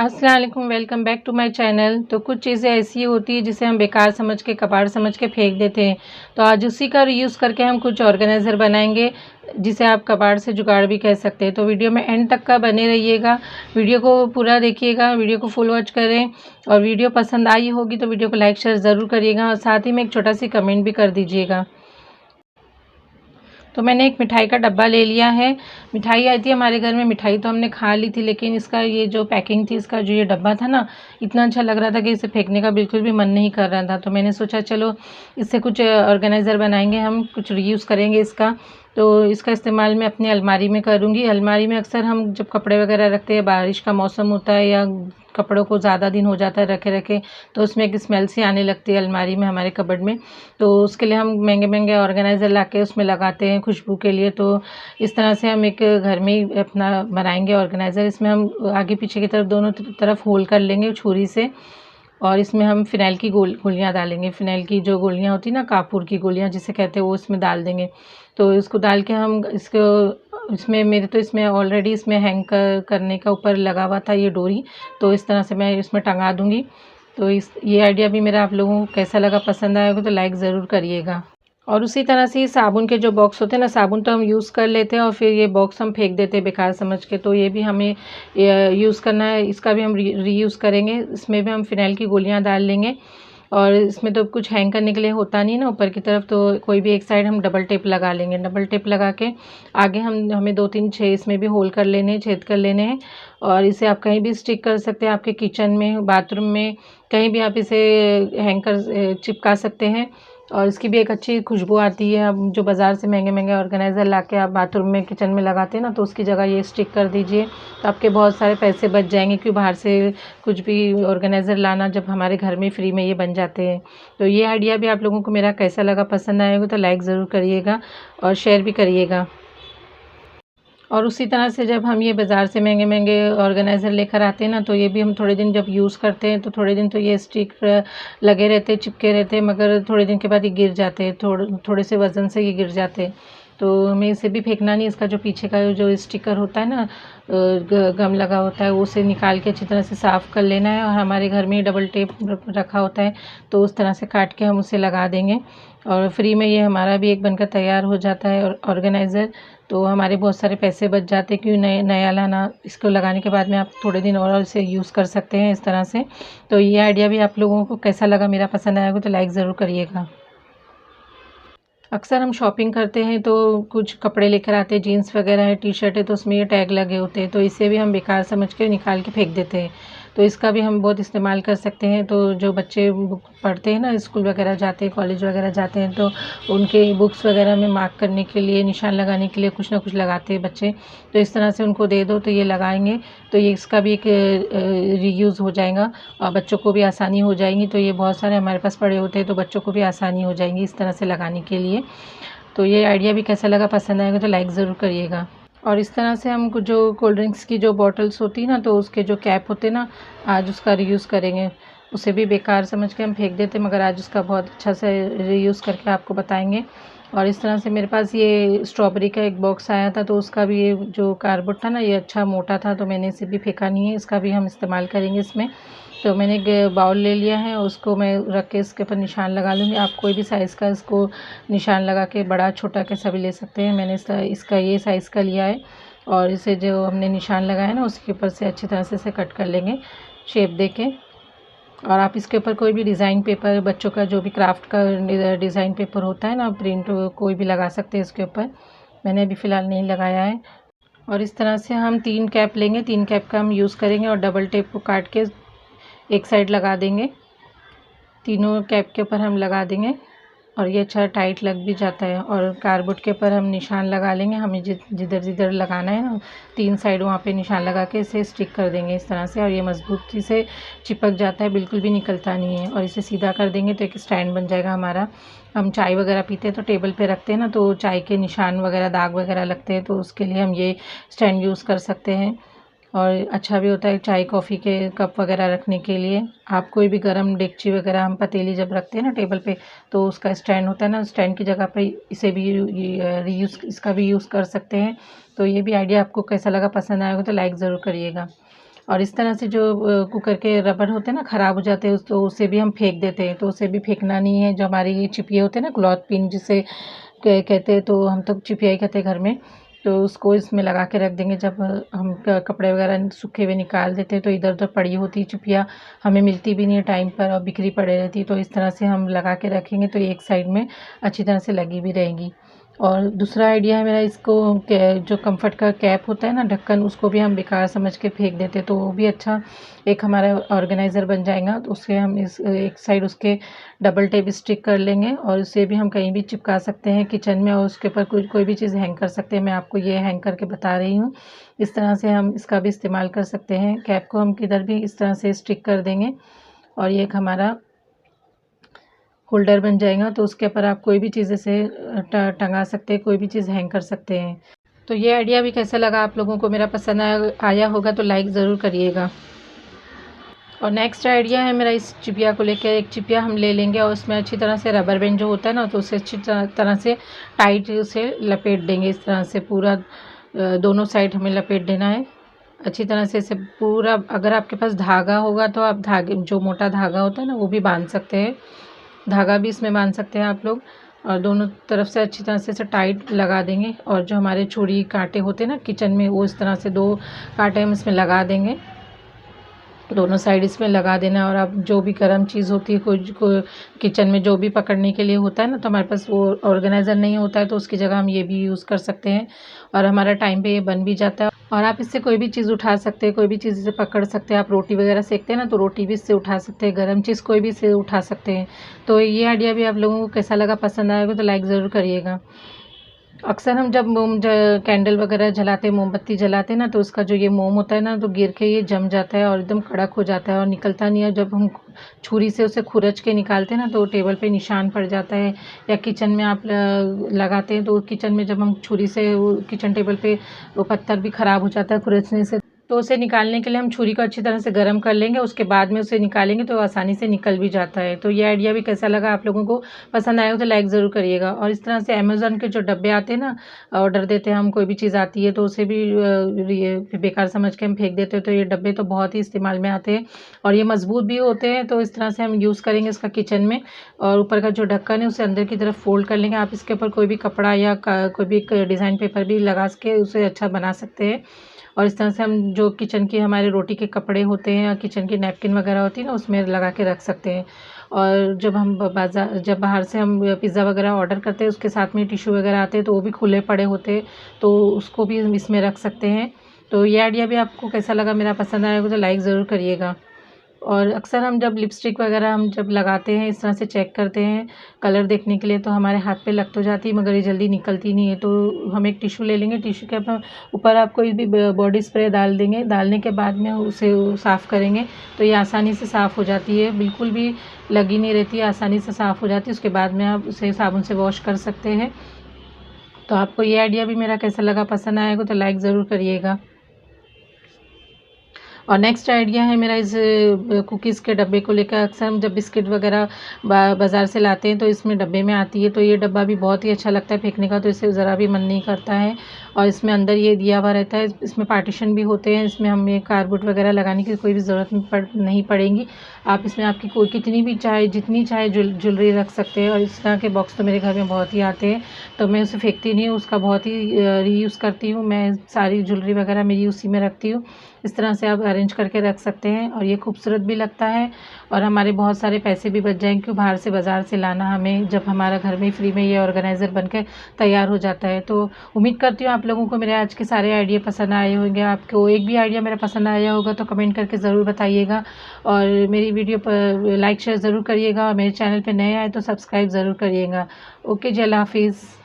अस्सलाम वालेकुम, welcome back to my channel. तो कुछ चीज़ें ऐसी होती है जिसे हम बेकार समझ के, कबाड़ समझ के फेंक देते हैं। तो आज उसी का रीयूज़ करके हम कुछ ऑर्गेनाइज़र बनाएंगे, जिसे आप कबाड़ से जुगाड़ भी कह सकते हैं। तो वीडियो में एंड तक का बने रहिएगा, वीडियो को पूरा देखिएगा, वीडियो को फुल वॉच करें। और वीडियो पसंद आई होगी तो वीडियो को लाइक शेयर ज़रूर करिएगा और साथ ही में एक छोटा सी कमेंट भी कर दीजिएगा। तो मैंने एक मिठाई का डब्बा ले लिया है। मिठाई आई थी हमारे घर में, मिठाई तो हमने खा ली थी, लेकिन इसका ये जो पैकिंग थी, इसका जो ये डब्बा था ना, इतना अच्छा लग रहा था कि इसे फेंकने का बिल्कुल भी मन नहीं कर रहा था। तो मैंने सोचा चलो इससे कुछ ऑर्गेनाइज़र बनाएंगे, हम कुछ रीयूज़ करेंगे इसका। तो इसका इस्तेमाल मैं अपनी अलमारी में करूँगी। अलमारी में अक्सर हम जब कपड़े वगैरह रखते हैं, बारिश का मौसम होता है या कपड़ों को ज़्यादा दिन हो जाता है रखे रखे, तो उसमें एक स्मेल सी आने लगती है अलमारी में, हमारे कबर्ड में। तो उसके लिए हम महंगे महंगे ऑर्गेनाइज़र ला के उसमें लगाते हैं खुशबू के लिए। तो इस तरह से हम एक घर में ही अपना बनाएंगे ऑर्गेनाइज़र। इसमें हम आगे पीछे की तरफ दोनों तरफ होल कर लेंगे छुरी से, और इसमें हम फ़िनाइल की गोलियाँ डालेंगे। फ़िनाइल की जो गोलियाँ होती हैं ना, कापूर की गोलियाँ जिसे कहते हैं, वो इसमें डाल देंगे। तो इसको डाल के हम इसको इसमें मेरे तो इसमें ऑलरेडी इसमें हैंग करने का ऊपर लगा हुआ था ये डोरी, तो इस तरह से मैं इसमें टंगा दूँगी। तो ये आइडिया भी मेरा आप लोगों को कैसा लगा, पसंद आया हो तो लाइक ज़रूर करिएगा। और उसी तरह से साबुन के जो बॉक्स होते हैं ना, साबुन तो हम यूज़ कर लेते हैं और फिर ये बॉक्स हम फेंक देते हैं बेकार समझ के। तो ये भी हमें यूज़ करना है, इसका भी हम रीयूज़ करेंगे। इसमें भी हम फ़िनाइल की गोलियाँ डाल लेंगे। और इसमें तो कुछ हैंग करने के लिए होता नहीं ना ऊपर की तरफ, तो कोई भी एक साइड हम डबल टेप लगा लेंगे। डबल टेप लगा के आगे हमें 2-3 छः इसमें भी होल कर लेने हैं, छेद कर लेने हैं। और इसे आप कहीं भी स्टिक कर सकते हैं, आपके किचन में, बाथरूम में, कहीं भी आप इसे हैंग कर चिपका सकते हैं। और इसकी भी एक अच्छी खुशबू आती है। अब जो बाज़ार से महंगे महंगे ऑर्गेनाइज़र ला के आप बाथरूम में, किचन में लगाते हैं ना, तो उसकी जगह ये स्टिक कर दीजिए, तो आपके बहुत सारे पैसे बच जाएंगे, क्योंकि बाहर से कुछ भी ऑर्गेनाइज़र लाना, जब हमारे घर में फ्री में ये बन जाते हैं। तो ये आइडिया भी आप लोगों को मेरा कैसा लगा, पसंद आएगा तो लाइक ज़रूर करिएगा और शेयर भी करिएगा। और उसी तरह से जब हम ये बाज़ार से महंगे महंगे ऑर्गेनाइज़र लेकर आते हैं ना, तो ये भी हम थोड़े दिन जब यूज़ करते हैं, तो थोड़े दिन तो ये स्टिक लगे रहते हैं, चिपके रहते हैं, मगर थोड़े दिन के बाद ये गिर जाते हैं, थोड़े से वज़न से ये गिर जाते हैं। तो हमें इसे भी फेंकना नहीं, इसका जो पीछे का जो स्टिकर होता है ना, गम लगा होता है, उसे निकाल के अच्छी तरह से साफ़ कर लेना है। और हमारे घर में डबल टेप रखा होता है, तो उस तरह से काट के हम उसे लगा देंगे, और फ्री में ये हमारा भी एक बनकर तैयार हो जाता है ऑर्गेनाइज़र। तो हमारे बहुत सारे पैसे बच जाते हैं, क्यों नया लाना। इसको लगाने के बाद में आप थोड़े दिन और इसे यूज़ कर सकते हैं इस तरह से। तो ये आइडिया भी आप लोगों को कैसा लगा, मेरा पसंद आएगा तो लाइक ज़रूर करिएगा। अक्सर हम शॉपिंग करते हैं तो कुछ कपड़े लेकर आते हैं, जीन्स वगैरह है, टी शर्ट है, तो उसमें ये टैग लगे होते हैं, तो इसे भी हम बेकार समझ के निकाल के फेंक देते हैं। तो इसका भी हम बहुत इस्तेमाल कर सकते हैं। तो जो बच्चे पढ़ते हैं ना, स्कूल वगैरह जाते हैं, कॉलेज वगैरह जाते हैं, तो उनके बुक्स वगैरह में मार्क करने के लिए, निशान लगाने के लिए कुछ ना कुछ लगाते हैं बच्चे। तो इस तरह से उनको दे दो तो ये लगाएंगे, तो ये इसका भी एक रीयूज़ हो जाएगा और बच्चों को भी आसानी हो जाएगी। तो ये बहुत सारे हमारे पास पड़े होते हैं, तो बच्चों को भी आसानी हो जाएगी इस तरह से लगाने के लिए। तो ये आइडिया भी कैसा लगा, पसंद आएगा तो लाइक ज़रूर करिएगा। और इस तरह से हम कुछ जो कोल्ड ड्रिंक्स की जो बॉटल्स होती है ना, तो उसके जो कैप होते हैं ना, आज उसका रीयूज़ करेंगे। उसे भी बेकार समझ के हम फेंक देते, मगर आज उसका बहुत अच्छा से रीयूज़ करके आपको बताएंगे। और इस तरह से मेरे पास ये स्ट्रॉबेरी का एक बॉक्स आया था, तो उसका भी ये जो कार्डबोर्ड था ना, ये अच्छा मोटा था, तो मैंने इसे भी फेंका नहीं है, इसका भी हम इस्तेमाल करेंगे इसमें। तो मैंने एक बाउल ले लिया है, उसको मैं रख के इसके ऊपर निशान लगा लूँगी। आप कोई भी साइज़ का इसको निशान लगा के बड़ा छोटा कैसा भी ले सकते हैं। मैंने इसका ये साइज़ का लिया है, और इसे जो हमने निशान लगाया है ना, उसके ऊपर से अच्छी तरह से इसे कट कर लेंगे शेप दे के। और आप इसके ऊपर कोई भी डिज़ाइन पेपर, बच्चों का जो भी क्राफ्ट का डिज़ाइन पेपर होता है ना, प्रिंट, कोई भी लगा सकते हैं इसके ऊपर। मैंने अभी फ़िलहाल नहीं लगाया है। और इस तरह से हम 3 कैप लेंगे, 3 कैप का हम यूज़ करेंगे और डबल टेप को काट के एक साइड लगा देंगे, तीनों कैप के ऊपर हम लगा देंगे, और ये अच्छा टाइट लग भी जाता है। और कार्डबोर्ड के ऊपर हम निशान लगा लेंगे, हमें जिधर जिधर लगाना है ना, 3 साइड वहाँ पे निशान लगा के इसे स्टिक कर देंगे इस तरह से, और ये मजबूती से चिपक जाता है, बिल्कुल भी निकलता नहीं है। और इसे सीधा कर देंगे तो एक स्टैंड बन जाएगा हमारा। हम चाय वगैरह पीते हैं तो टेबल पे रखते हैं ना, तो चाय के निशान वगैरह, दाग वगैरह लगते हैं, तो उसके लिए हम ये स्टैंड यूज़ कर सकते हैं। और अच्छा भी होता है चाय कॉफ़ी के कप वगैरह रखने के लिए। आप कोई भी गरम डेगची वगैरह, हम पतीली जब रखते हैं ना टेबल पे, तो उसका स्टैंड होता है ना, स्टैंड की जगह पे इसे भी रीयूज़, इसका भी यूज़ कर सकते हैं। तो ये भी आइडिया आपको कैसा लगा, पसंद आएगा तो लाइक ज़रूर करिएगा। और इस तरह से जो कुकर के रबर होते हैं ना ख़राब हो जाते हैं तो उसे भी हम फेंक देते हैं, तो उसे भी फेंकना नहीं है। जो हमारे ये चिपिये होते हैं ना क्लॉथ पिन जिसे कहते हैं, तो हम तो चिपिया ही कहते हैं घर में, तो उसको इसमें लगा के रख देंगे। जब हम कपड़े वगैरह सूखे हुए निकाल देते हैं तो इधर उधर पड़ी होती है चिपिया, हमें मिलती भी नहीं है टाइम पर और बिखरी पड़े रहती है, तो इस तरह से हम लगा के रखेंगे तो एक साइड में अच्छी तरह से लगी भी रहेंगी। और दूसरा आइडिया है मेरा, इसको जो कंफर्ट का कैप होता है ना ढक्कन, उसको भी हम बेकार समझ के फेंक देते हैं, तो वो भी अच्छा एक हमारा ऑर्गेनाइज़र बन जाएगा। तो उससे हम इस एक साइड उसके डबल टेप स्टिक कर लेंगे और उसे भी हम कहीं भी चिपका सकते हैं किचन में, और उसके ऊपर कोई भी चीज़ हैंग कर सकते हैं। मैं आपको ये हैंग करके बता रही हूँ। इस तरह से हम इसका भी इस्तेमाल कर सकते हैं। कैप को हम किधर भी इस तरह से स्टिक कर देंगे और ये एक हमारा होल्डर बन जाएगा, तो उसके ऊपर आप कोई भी चीज़ ऐसे टंगा सकते हैं, कोई भी चीज़ हैंग कर सकते हैं। तो ये आइडिया भी कैसा लगा आप लोगों को, मेरा पसंद आया होगा तो लाइक ज़रूर करिएगा। और नेक्स्ट आइडिया है मेरा इस चिपिया को लेकर। एक चिपिया हम ले लेंगे और उसमें अच्छी तरह से रबर बैंड जो होता है ना, तो उसे अच्छी तरह से टाइट उसे लपेट देंगे। इस तरह से पूरा दोनों साइड हमें लपेट देना है अच्छी तरह से इसे पूरा। अगर आपके पास धागा होगा तो आप धागे, जो मोटा धागा होता है ना, वो भी बांध सकते हैं, धागा भी इसमें बांध सकते हैं आप लोग। और दोनों तरफ से अच्छी तरह से इसे टाइट लगा देंगे। और जो हमारे छुरी कांटे होते हैं ना किचन में, वो इस तरह से 2 कांटे हम इसमें लगा देंगे, दोनों साइड इसमें लगा देना। और अब जो भी गर्म चीज़ होती है कोई किचन में जो भी पकड़ने के लिए होता है ना, तो हमारे पास वो ऑर्गेनाइज़र नहीं होता है तो उसकी जगह हम ये भी यूज़ कर सकते हैं और हमारा टाइम पे ये बन भी जाता है। और आप इससे कोई भी चीज़ उठा सकते हैं, कोई भी चीज़ इसे पकड़ सकते हैं। आप रोटी वगैरह सेकते हैं ना, तो रोटी भी इससे उठा सकते हैं, गर्म चीज़ कोई भी इससे उठा सकते हैं। तो ये आइडिया भी आप लोगों को कैसा लगा, पसंद आएगा तो लाइक ज़रूर करिएगा। अक्सर हम जब कैंडल वगैरह जलाते हैं, मोमबत्ती जलाते हैं ना, तो उसका जो ये मोम होता है ना, तो गिर के ये जम जाता है और एकदम कड़क हो जाता है और निकलता नहीं है। जब हम छुरी से उसे खुरच के निकालते हैं ना, तो टेबल पे निशान पड़ जाता है। या किचन में आप लगाते हैं तो किचन में जब हम छुरी से वो किचन टेबल पे वो पत्थर भी ख़राब हो जाता है खुरचने से, तो उसे निकालने के लिए हम छुरी को अच्छी तरह से गर्म कर लेंगे, उसके बाद में उसे निकालेंगे तो आसानी से निकल भी जाता है। तो ये आइडिया भी कैसा लगा आप लोगों को, पसंद आया हो तो लाइक ज़रूर करिएगा। और इस तरह से अमेज़न के जो डब्बे आते हैं ना, ऑर्डर देते हैं हम, कोई भी चीज़ आती है तो उसे भी ये बेकार समझ के हम फेंक देते हैं, तो ये डब्बे तो बहुत ही इस्तेमाल में आते हैं और ये मज़बूत भी होते हैं। तो इस तरह से हम यूज़ करेंगे इसका किचन में। और ऊपर का जो ढक्कन है उसे अंदर की तरफ फ़ोल्ड कर लेंगे। आप इसके ऊपर कोई भी कपड़ा या कोई भी डिज़ाइन पेपर भी लगा के उसे अच्छा बना सकते हैं। और इस तरह से हम जो किचन के हमारे रोटी के कपड़े होते हैं या किचन की नैपकिन वगैरह होती है ना, उसमें लगा के रख सकते हैं। और जब हम जब बाहर से हम पिज़्ज़ा वगैरह ऑर्डर करते हैं, उसके साथ में टिश्यू वगैरह आते हैं तो वो भी खुले पड़े होते हैं, तो उसको भी हम इसमें रख सकते हैं। तो ये आइडिया भी आपको कैसा लगा, मेरा पसंद आएगा तो लाइक ज़रूर करिएगा। और अक्सर हम जब लिपस्टिक वगैरह हम जब लगाते हैं, इस तरह से चेक करते हैं कलर देखने के लिए, तो हमारे हाथ पे लग तो जाती है मगर ये जल्दी निकलती नहीं है। तो हम एक टिश्यू ले लेंगे, टिश्यू के ऊपर आप कोई भी बॉडी स्प्रे डाल देंगे, डालने के बाद में उसे साफ़ करेंगे तो ये आसानी से साफ़ हो जाती है, बिल्कुल भी लगी नहीं रहती है, आसानी से साफ़ हो जाती है। उसके बाद में आप उसे साबुन से वॉश कर सकते हैं। तो आपको ये आइडिया भी मेरा कैसा लगा, पसंद आएगा तो लाइक ज़रूर करिएगा। और नेक्स्ट आइडिया है मेरा इस कुकीज़ के डब्बे को लेकर। अक्सर हम जब बिस्किट वगैरह बाज़ार से लाते हैं तो इसमें डब्बे में आती है, तो ये डब्बा भी बहुत ही अच्छा लगता है फेंकने का, तो इसे ज़रा भी मन नहीं करता है। और इसमें अंदर ये दिया हुआ रहता है, इसमें पार्टीशन भी होते हैं, इसमें हमें कार्डबोर्ड वगैरह लगाने की कोई भी ज़रूरत नहीं पड़ेगी। आप इसमें आपकी कोई कितनी भी चाहे जितनी चाहे ज्वेलरी रख सकते हैं। और इस तरह के बॉक्स तो मेरे घर में बहुत ही आते हैं, तो मैं उसे फेंकती नहीं हूँ, उसका बहुत ही रीयूज़ करती हूँ। मैं सारी ज्वेलरी वगैरह मेरी उसी में रखती हूँ। इस तरह से आप अरेंज करके रख सकते हैं और ये खूबसूरत भी लगता है और हमारे बहुत सारे पैसे भी बच जाएंगे, क्योंकि बाहर से बाज़ार से लाना हमें, जब हमारा घर में फ्री में ये ऑर्गेनाइज़र बनकर तैयार हो जाता है। तो उम्मीद करती हूँ आप लोगों को मेरे आज के सारे आइडिया पसंद आए होंगे। आपको एक भी आइडिया मेरा पसंद आया होगा तो कमेंट करके ज़रूर बताइएगा और मेरी वीडियो पर लाइक शेयर ज़रूर करिएगा और मेरे चैनल पर नए आए तो सब्सक्राइब ज़रूर करिएगा। ओके जी, अल्लाह हाफिज़।